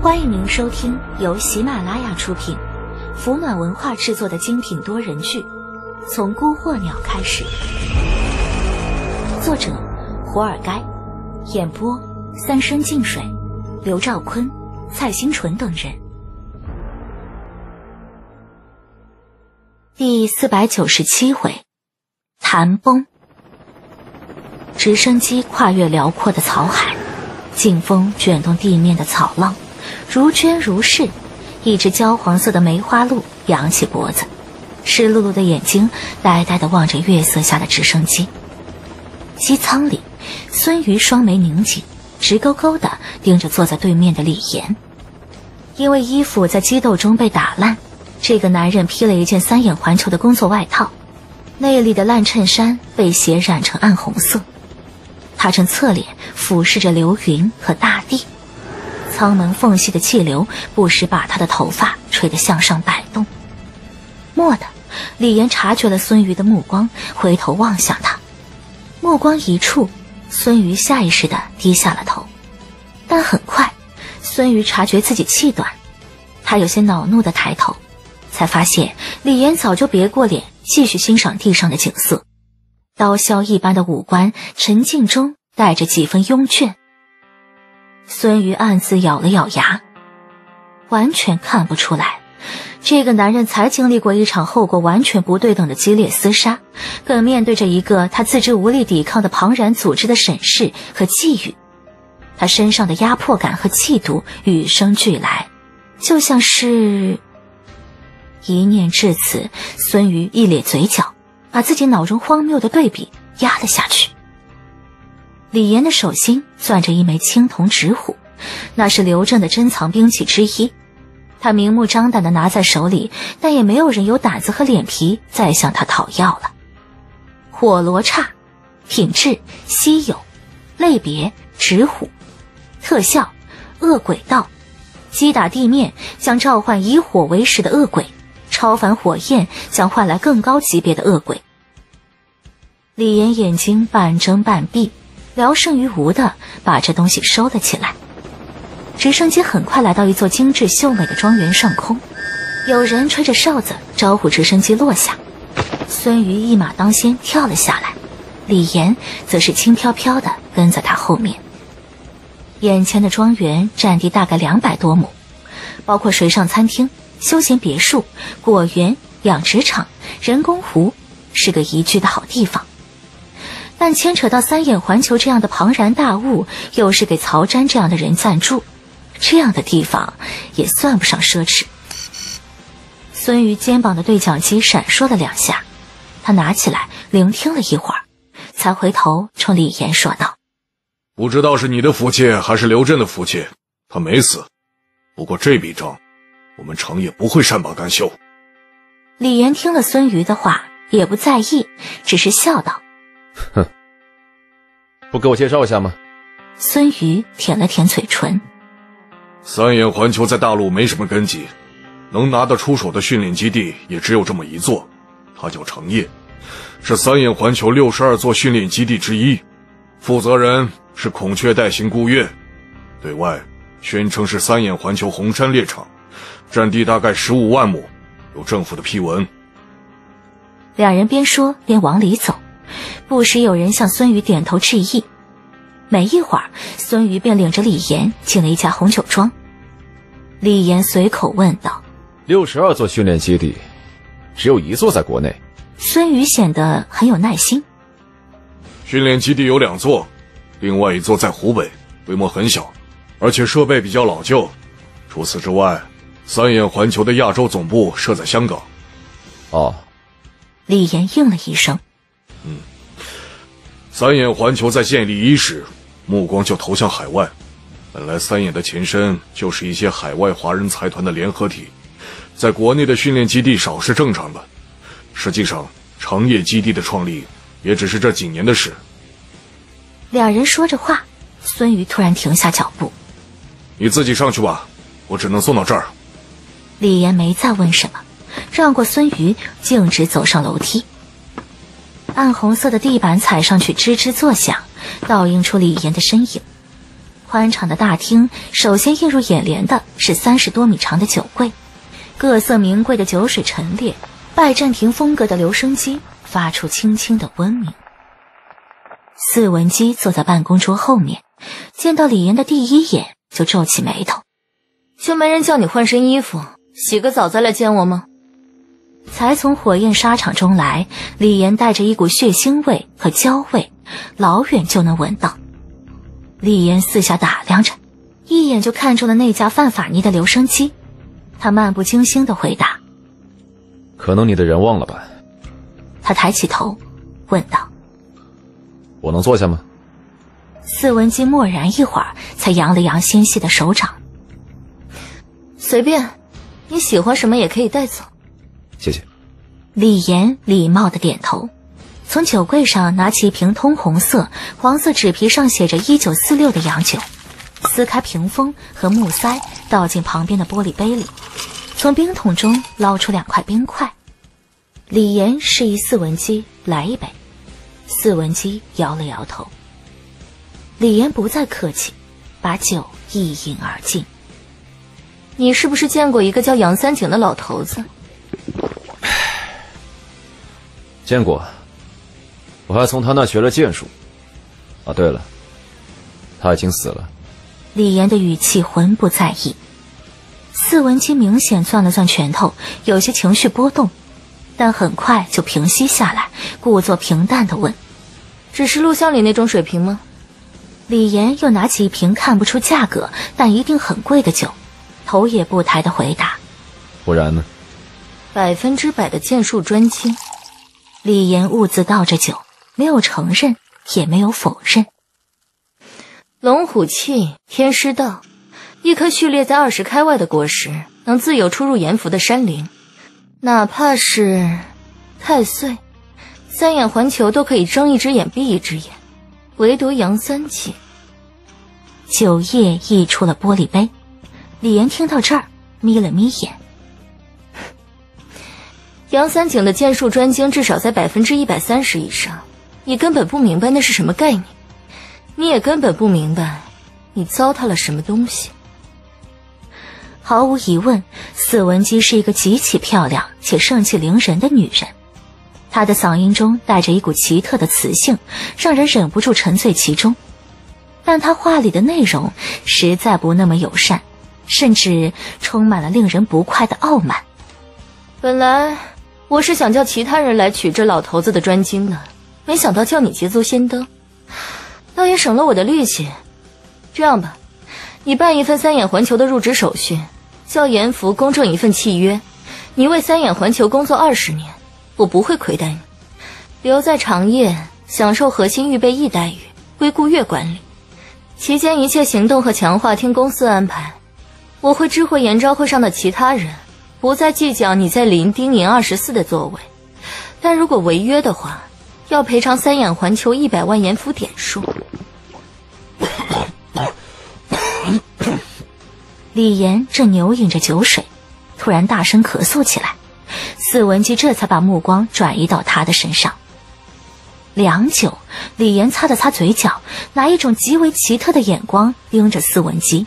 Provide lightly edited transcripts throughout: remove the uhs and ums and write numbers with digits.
欢迎您收听由喜马拉雅出品、福满文化制作的精品多人剧《从孤惑鸟开始》，作者活尔该，演播三生净水、刘兆坤、蔡新纯等人。第497回，谈崩。直升机跨越辽阔的草海，劲风卷动地面的草浪，如涓如逝。一只焦黄色的梅花鹿扬起脖子，湿漉漉的眼睛呆呆地望着月色下的直升机。机舱里，孙瑜双眉拧紧，直勾勾地盯着坐在对面的李岩。因为衣服在激斗中被打烂，这个男人披了一件三眼环球的工作外套，内里的烂衬衫被血染成暗红色。他正侧脸俯视着流云和大地，舱门缝隙的气流不时把他的头发吹得向上摆动。蓦地，李岩察觉了孙瑜的目光，回头望向他。目光一触，孙瑜下意识地低下了头。但很快，孙瑜察觉自己气短，他有些恼怒地抬头，才发现李岩早就别过脸，继续欣赏地上的景色。刀削一般的五官沉静中带着几分慵倦。孙瑜暗自咬了咬牙，完全看不出来，这个男人才经历过一场后果完全不对等的激烈厮杀，更面对着一个他自知无力抵抗的庞然组织的审视和觊觎。他身上的压迫感和气度与生俱来，就像是……一念至此，孙瑜一咧嘴角，把自己脑中荒谬的对比压了下去。李岩的手心攥着一枚青铜直虎，那是刘正的珍藏兵器之一，他明目张胆地拿在手里，但也没有人有胆子和脸皮再向他讨要了。火罗刹，品质稀有，类别直虎，特效恶鬼道，击打地面将召唤以火为食的恶鬼，超凡火焰将换来更高级别的恶鬼。李岩眼睛半睁半闭，聊胜于无的把这东西收了起来。直升机很快来到一座精致秀美的庄园上空，有人吹着哨子招呼直升机落下。孙瑜一马当先跳了下来，李岩则是轻飘飘地跟在他后面。眼前的庄园占地大概200多亩，包括水上餐厅、休闲别墅、果园、养殖场、人工湖，是个宜居的好地方。但牵扯到三眼环球这样的庞然大物，又是给曹瞻这样的人暂住，这样的地方也算不上奢侈。孙瑜肩膀的对讲机闪烁了2下，他拿起来聆听了一会儿，才回头冲李岩说道：不知道是你的福气还是刘震的福气，他没死，不过这笔账我们程也不会善罢甘休。李岩听了孙瑜的话也不在意，只是笑道：哼，不给我介绍一下吗？孙瑜舔了舔嘴唇。三眼环球在大陆没什么根基，能拿得出手的训练基地也只有这么一座，它叫程业，是三眼环球62座训练基地之一，负责人是孔雀代行顾月，对外宣称是三眼环球红山猎场，占地大概15万亩，有政府的批文。两人边说边往里走，不时有人向孙瑜点头致意。没一会儿，孙瑜便领着李岩进了一家红酒庄。李岩随口问道：62座训练基地，只有1座在国内？孙瑜显得很有耐心。训练基地有2座，另外1座在湖北，规模很小，而且设备比较老旧。除此之外，三眼环球的亚洲总部设在香港。哦。李岩应了一声。三眼环球在建立伊始，目光就投向海外。本来三眼的前身就是一些海外华人财团的联合体，在国内的训练基地少是正常的。实际上，程业基地的创立也只是这几年的事。两人说着话，孙瑜突然停下脚步。你自己上去吧，我只能送到这儿。李岩没再问什么，让过孙瑜，径直走上楼梯。暗红色的地板踩上去吱吱作响，倒映出李岩的身影。宽敞的大厅，首先映入眼帘的是30多米长的酒柜，各色名贵的酒水陈列，拜占庭风格的留声机发出轻轻的温鸣。四文姬坐在办公桌后面，见到李岩的第一眼就皱起眉头。就没人叫你换身衣服，洗个澡再来见我吗？才从火焰沙场中来，李岩带着一股血腥味和焦味，老远就能闻到。李岩四下打量着，一眼就看中了那架范法尼的留声机。他漫不经心地回答：可能你的人忘了吧。他抬起头问道：我能坐下吗？四文姬默然一会儿，才扬了扬纤细的手掌：随便，你喜欢什么也可以带走。谢谢。李岩礼貌地点头，从酒柜上拿起一瓶通红色、黄色纸皮上写着1946的洋酒，撕开屏风和木塞，倒进旁边的玻璃杯里，从冰桶中捞出2块冰块。李岩示意四文姬来一杯，四文姬摇了摇头。李岩不再客气，把酒一饮而尽。你是不是见过一个叫杨三井的老头子？见过，我还从他那学了剑术。啊，对了，他已经死了。李岩的语气浑不在意。四文姬明显攥了攥拳头，有些情绪波动，但很快就平息下来，故作平淡地问：只是录像里那种水平吗？李岩又拿起一瓶看不出价格但一定很贵的酒，头也不抬地回答：不然呢？100%的剑术专精。李岩兀自倒着酒，没有承认，也没有否认。龙虎气，天师道，一颗序列在20开外的果实，能自由出入阎浮的山林，哪怕是太岁、三眼环球都可以睁一只眼闭一只眼，唯独杨三井。酒液溢出了玻璃杯，李岩听到这儿眯了眯眼。杨三井的剑术专精至少在130%以上，你根本不明白那是什么概念，你也根本不明白你糟蹋了什么东西。毫无疑问，四文姬是一个极其漂亮且盛气凌人的女人，她的嗓音中带着一股奇特的磁性，让人忍不住沉醉其中。但她话里的内容实在不那么友善，甚至充满了令人不快的傲慢。本来我是想叫其他人来取这老头子的专精的，没想到叫你捷足先登，倒也省了我的力气。这样吧，你办一份三眼环球的入职手续，叫阎浮公证一份契约，你为三眼环球工作20年，我不会亏待你，留在长夜享受核心预备役待遇，归顾月管理。期间一切行动和强化听公司安排，我会知会研招会上的其他人，不再计较你在林丁营24的座位，但如果违约的话，要赔偿三眼环球100万阎浮点数。李岩正牛饮着酒水，突然大声咳嗽起来，四文姬这才把目光转移到他的身上。良久，李岩擦了擦嘴角，拿一种极为奇特的眼光盯着四文姬。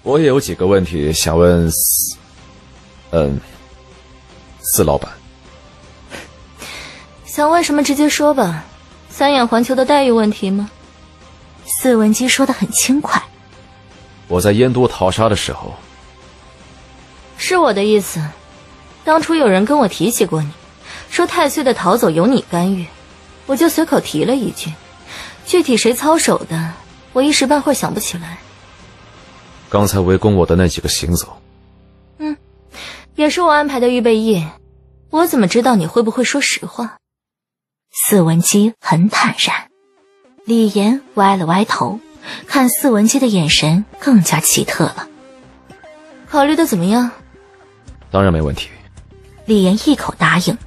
我也有几个问题想问四老板。想问什么直接说吧，三眼环球的待遇问题吗？四文姬说得很轻快。我在燕都逃杀的时候，是我的意思，当初有人跟我提起过你，说太岁的逃走有你干预，我就随口提了一句，具体谁操守的，我一时半会想不起来。刚才围攻我的那几个行走，也是我安排的预备役，我怎么知道你会不会说实话？四文姬很坦然。李岩歪了歪头，看四文姬的眼神更加奇特了。考虑的怎么样？当然没问题。李岩一口答应，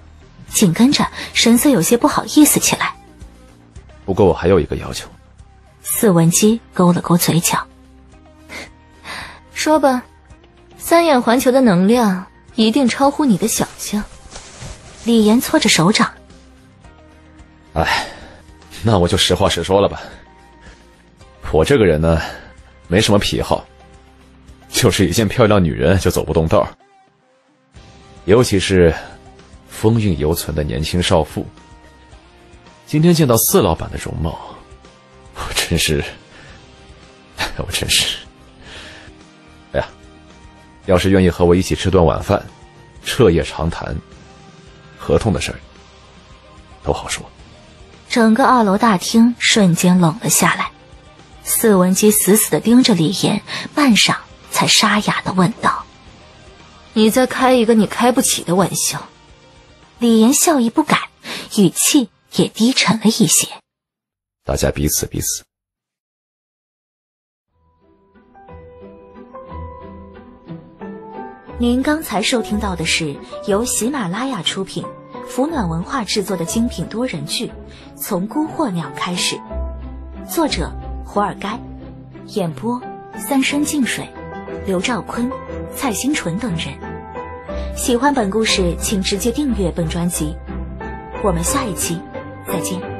紧跟着神色有些不好意思起来。不过我还有一个要求。四文姬勾了勾嘴角。说吧，三眼环球的能量一定超乎你的想象。李岩搓着手掌。哎，那我就实话实说了吧。我这个人呢，没什么癖好，就是一见漂亮女人就走不动道，尤其是风韵犹存的年轻少妇。今天见到四老板的容貌，我真是，哎呀，要是愿意和我一起吃顿晚饭，彻夜长谈，合同的事儿都好说。整个2楼大厅瞬间冷了下来，四文姬死死地盯着李岩，半晌才沙哑地问道：“你在开一个你开不起的玩笑。”李岩笑意不改，语气也低沉了一些。大家彼此。您刚才收听到的是由喜马拉雅出品，福暖文化制作的精品多人剧《从孤惑鸟开始》，作者胡尔该，演播三生净水、刘兆坤、蔡新纯等人。喜欢本故事请直接订阅本专辑，我们下一期再见。